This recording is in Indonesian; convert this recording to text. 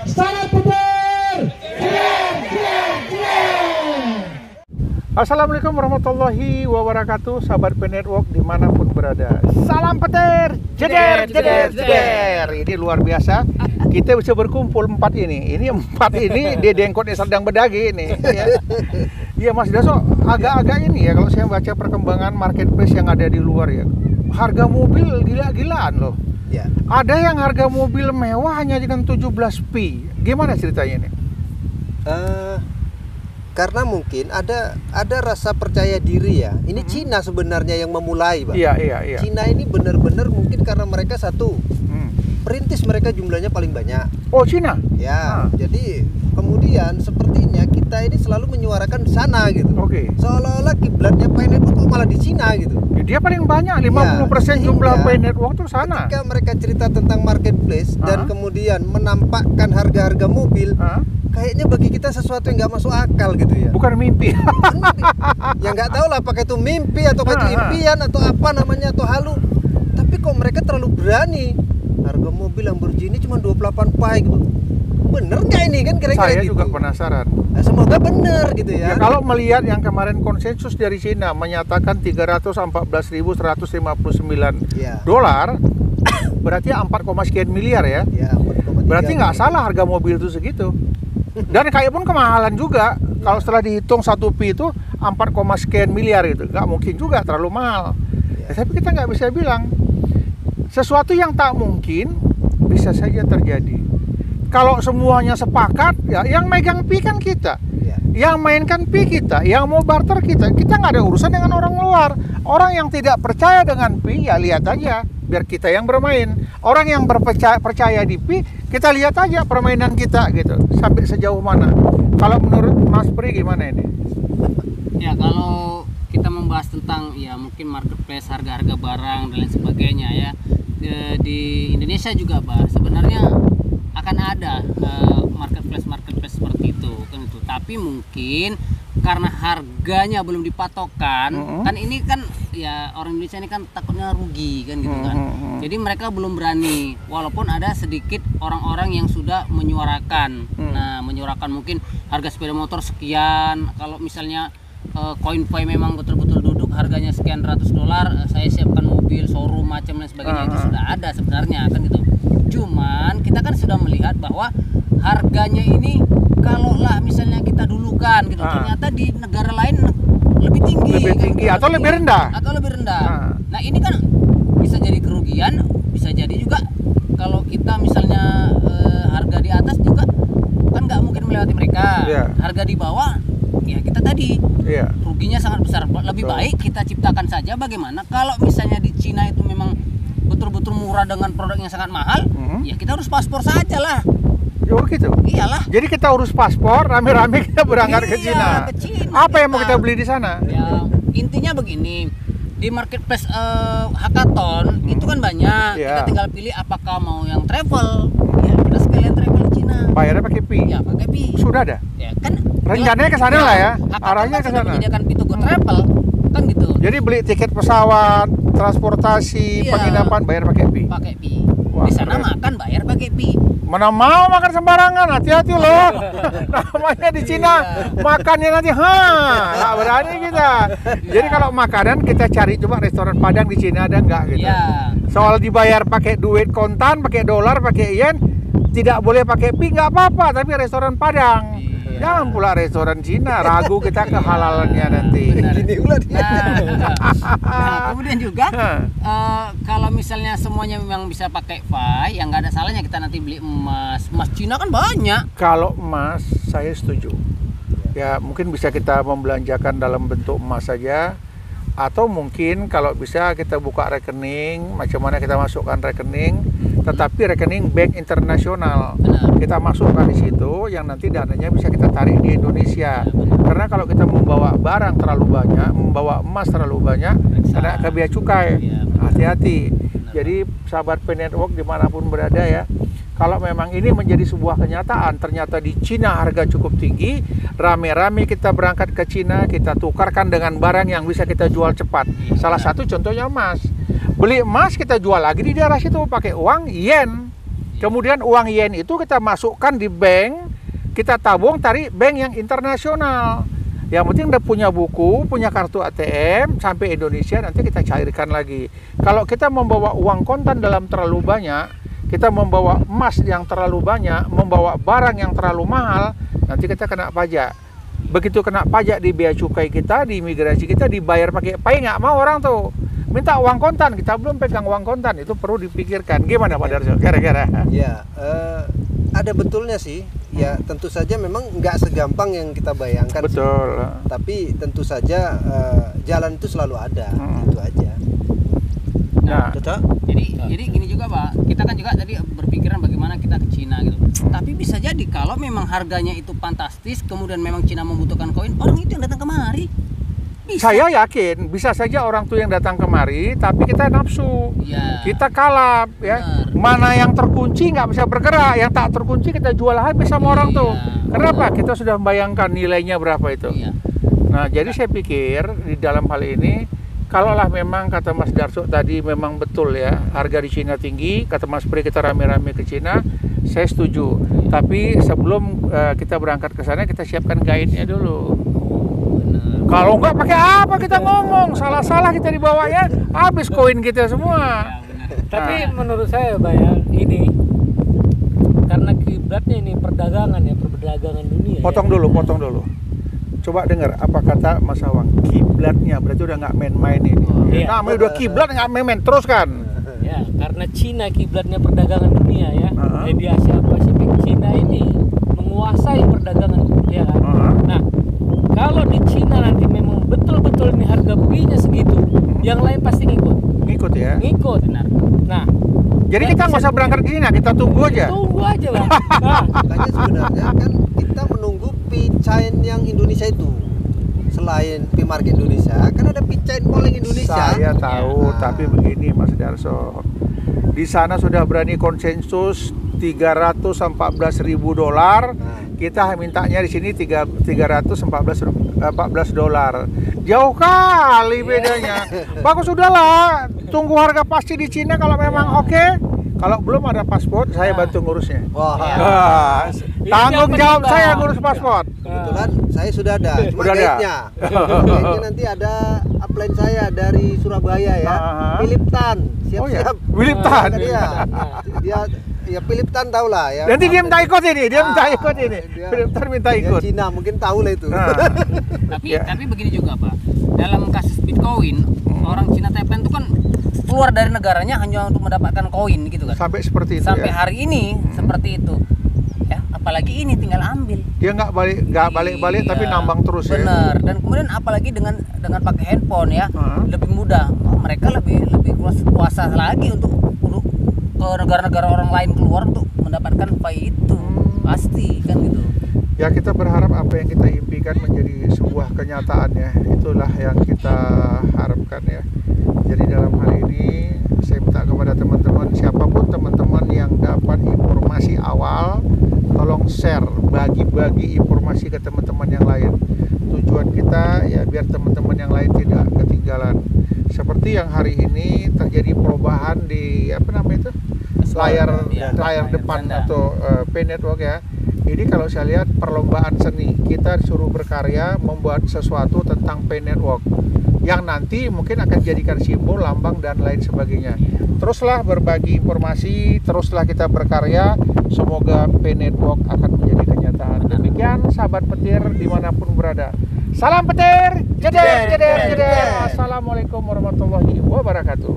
Salam petir. Assalamualaikum warahmatullahi wabarakatuh, sahabat P-Network dimanapun berada. Salam petir, jeder, jeder, jeder. Ini luar biasa. Kita bisa berkumpul empat ini. Ini dedengkot yang sedang berdagi ini. Iya Mas Daso, agak-agak ini ya kalau saya baca perkembangan marketplace yang ada di luar ya. Harga mobil gila-gilaan loh. Ya. Ada yang harga mobil mewah hanya dengan 17p. Gimana ceritanya ini? Karena mungkin ada rasa percaya diri ya. Ini Cina sebenarnya yang memulai, Bang. Iya. Cina ini benar-benar mungkin karena mereka satu perintis, mereka jumlahnya paling banyak. Oh, Cina? Ya, jadi kemudian sepertinya kita ini selalu menyuarakan sana gitu. Oke. Seolah-olah kiblatnya P-Network kok malah di Cina gitu. Ya, dia paling banyak, 50% jumlah P-Network tuh sana. Ketika mereka cerita tentang marketplace dan kemudian menampakkan harga-harga mobil, kayaknya bagi kita sesuatu yang nggak masuk akal gitu ya. Bukan mimpi. Ya nggak tahu lah apakah itu mimpi atau itu impian atau apa namanya atau halu. Tapi kok mereka terlalu berani. Harga mobil Lamborghini cuma 28 pi gitu. Bener nggak ini kan kira-kira Saya gitu? juga penasaran. Nah, semoga bener gitu ya. Ya, kalau melihat yang kemarin konsensus dari Cina menyatakan 314.159 Ya. dolar, berarti 4, sekian miliar ya. Ya, 4,3 Berarti nggak salah harga mobil itu segitu. Dan kayak pun kemahalan juga. Kalau setelah dihitung 1p itu 4, sekian miliar itu, nggak mungkin juga terlalu mahal. Ya, tapi kita nggak bisa bilang sesuatu yang tak mungkin bisa saja terjadi. Kalau semuanya sepakat, ya yang megang pi kan kita, yang mainkan pi kita, yang mau barter kita nggak ada urusan dengan orang luar. Orang yang tidak percaya dengan pi, ya lihat aja, biar kita yang bermain. Orang yang percaya di pi, kita lihat aja permainan kita gitu, sampai sejauh mana. Kalau menurut Mas Pri gimana ini? Ya, kalau kita membahas tentang ya mungkin marketplace, harga-harga barang dan lain sebagainya ya, di Indonesia juga sebenarnya akan ada marketplace seperti itu kan itu. Tapi mungkin karena harganya belum dipatokan, kan ini kan ya orang Indonesia ini kan takutnya rugi kan gitu kan. Jadi mereka belum berani, walaupun ada sedikit orang-orang yang sudah menyuarakan. Nah, menyuarakan mungkin harga sepeda motor sekian, kalau misalnya koin-koin memang betul-betul duduk harganya sekian ratus dolar, saya siapkan mobil, showroom, macam dan sebagainya, itu sudah ada sebenarnya kan gitu. Cuman kita kan sudah melihat bahwa harganya ini kalaulah misalnya kita dulukan gitu, ternyata di negara lain lebih tinggi gitu. Atau lebih rendah. Nah, ini kan bisa jadi kerugian, bisa jadi juga kalau kita misalnya harga di atas juga kan nggak mungkin melewati mereka. Harga di bawah ya kita tadi ruginya sangat besar. Lebih baik kita ciptakan saja bagaimana kalau misalnya di Cina itu memang betul-betul murah dengan produk yang sangat mahal, ya kita harus paspor saja lah. Oh gitu? Iyalah. Jadi kita urus paspor, rame-rame kita berangkat ke Cina. Apa yang mau kita beli di sana? Ya, intinya begini, di marketplace hackathon itu kan banyak. Kita tinggal pilih apakah mau yang travel. Ya, kita sekalian travel di Cina. Bayarnya pakai pi. Ya, pakai pi. Sudah ada? Ya, kan rencananya ke sana lah ya. Arahnya ke sana. Menyediakan pi to go travel kan gitu. Jadi beli tiket pesawat, transportasi, penginapan bayar pakai pi. Pakai pi. Di sana makan bayar pakai pi. Mana mau makan sembarangan, hati-hati loh. Namanya di Cina makannya nanti nggak berani kita. Jadi kalau makanan kita cari coba restoran Padang di Cina ada nggak gitu. Soal dibayar pakai duit kontan, pakai dolar, pakai yen, tidak boleh pakai pi nggak apa-apa, tapi restoran Padang. Jangan pula restoran Cina, ragu kita kehalalannya nanti. Nah, kemudian juga kalau misalnya semuanya memang bisa pakai Pi, ya nggak ada salahnya kita nanti beli emas. Emas Cina kan banyak. Kalau emas, saya setuju. Ya mungkin bisa kita membelanjakan dalam bentuk emas saja. Atau mungkin kalau bisa kita buka rekening, macam mana kita masukkan rekening, tetapi rekening bank internasional. Kita masukkan di situ, yang nanti dananya bisa kita tarik di Indonesia. Karena kalau kita membawa barang terlalu banyak, membawa emas terlalu banyak, kena ke bea cukai. Hati-hati. Jadi sahabat P-Network dimanapun berada ya, kalau memang ini menjadi sebuah kenyataan, ternyata di Cina harga cukup tinggi, rame-rame kita berangkat ke Cina, kita tukarkan dengan barang yang bisa kita jual cepat. Salah satu contohnya emas. Beli emas kita jual lagi di daerah situ pakai uang yen. Kemudian uang yen itu kita masukkan di bank, kita tabung tarik bank yang internasional. Yang penting udah punya buku, punya kartu ATM, sampai Indonesia nanti kita cairkan lagi. Kalau kita membawa uang kontan dalam terlalu banyak, kita membawa emas yang terlalu banyak, membawa barang yang terlalu mahal, nanti kita kena pajak. Begitu kena pajak di bea cukai kita, di imigrasi kita, dibayar pakai pay, nggak mau orang tuh. Minta uang kontan, kita belum pegang uang kontan, itu perlu dipikirkan. Gimana Pak Darso? Kira-kira? Ya, ada betulnya sih. Ya, tentu saja memang nggak segampang yang kita bayangkan. Betul. Sih. Tapi tentu saja jalan itu selalu ada, itu aja. Nah, jadi gini juga Pak, kita kan juga tadi berpikiran bagaimana kita ke Cina gitu. Tapi bisa jadi kalau memang harganya itu fantastis, kemudian memang Cina membutuhkan koin, orang itu yang datang kemari. Bisa. Saya yakin bisa saja orang tuh yang datang kemari, tapi kita nafsu, Ya. kita kalap, ya. Benar. Mana yang terkunci nggak bisa bergerak, yang tak terkunci kita jual habis sama orang tuh. Kenapa? Kita sudah membayangkan nilainya berapa itu. Iya. Nah, jadi saya pikir di dalam hal ini, kalaulah memang kata Mas Darso tadi memang betul ya, harga di Cina tinggi, kata Mas Pri kita rame-rame ke Cina, saya setuju. Tapi sebelum kita berangkat ke sana, kita siapkan guide-nya dulu. Kalau nggak pakai apa kita ngomong, salah-salah kita dibawanya, habis koin kita semua. Tapi menurut saya Bayang ini karena kiblatnya ini perdagangan ya, perdagangan dunia. Potong dulu. Coba dengar apa kata Mas Awang. Kiblatnya berarti udah nggak main-main ini. Iya. Namanya udah kiblat nggak main-main, teruskan. Ya, karena Cina kiblatnya perdagangan dunia ya. Uh-huh. Di Asia Pasifik Cina ini menguasai perdagangan ya kan. Uh-huh. Nah, kalau di Cina nanti memang betul-betul ini harga belinya segitu, yang lain pasti ngikut. Ngikut ya. Ngikut. Benar. Nah, Jadi kita nggak usah berangkat ke Cina, kita tunggu aja. tunggu aja lah. Nah, Makanya sebenarnya kan kita menunggu P-Chain yang Indonesia itu. Selain P-Market Indonesia, kan ada P-Chain Mall yang Indonesia. Saya tahu, Nah. tapi begini Mas Darso. Di sana sudah berani konsensus $314.000. Kita mintanya di sini $314 jauh kali bedanya. Bagus sudahlah, tunggu harga pasti di Cina kalau memang oke. Kalau belum ada paspor, saya bantu ngurusnya. Wah, Wah, tanggung jawab saya ngurus paspor. kebetulan saya sudah ada, cuma Udah ada. guide-nya. Guide-nya nanti ada upline saya dari Surabaya ya, Ah. Philip Tan. Oh ya, Siap-siap. Philip Tan. Dia ya Philip Tan tahu lah ya. Nanti dia minta ikut ini, dia minta ikut ini. Dia- Philip Tan minta dia ikut. Cina mungkin tahu lah itu. Nah, Ya. Tapi begini juga Pak, dalam kasus Bitcoin, orang Cina Taipan itu kan keluar dari negaranya hanya untuk mendapatkan koin gitu kan. sampai seperti itu Sampai ya. hari ini seperti itu. Ya, apalagi ini tinggal ambil. Dia nggak balik-balik tapi Iya, nambang terus ya. bener. Dan kemudian apalagi dengan pakai handphone ya, lebih mudah. Oh, mereka lebih kuasa lagi untuk ke negara-negara orang lain keluar untuk mendapatkan pay itu. Pasti kan gitu. Ya kita berharap apa yang kita impikan menjadi sebuah kenyataan ya. Itulah yang kita harapkan ya. Jadi dalam hal ini saya minta kepada teman-teman, siapapun teman-teman yang dapat informasi awal, tolong share, bagi-bagi informasi ke teman-teman yang lain. Tujuan kita ya biar teman-teman yang lain tidak ketinggalan. Seperti yang hari ini terjadi perubahan di apa namanya itu? layar Layar depan ganda. atau P-Network ya. Ini kalau saya lihat perlombaan seni, kita disuruh berkarya membuat sesuatu tentang P-Network yang nanti mungkin akan jadikan simbol, lambang dan lain sebagainya. Teruslah berbagi informasi, teruslah kita berkarya. Semoga P-Network akan menjadi kenyataan. Demikian sahabat petir dimanapun berada. Salam petir, jeder, jeder, jeder. Assalamualaikum warahmatullahi wabarakatuh.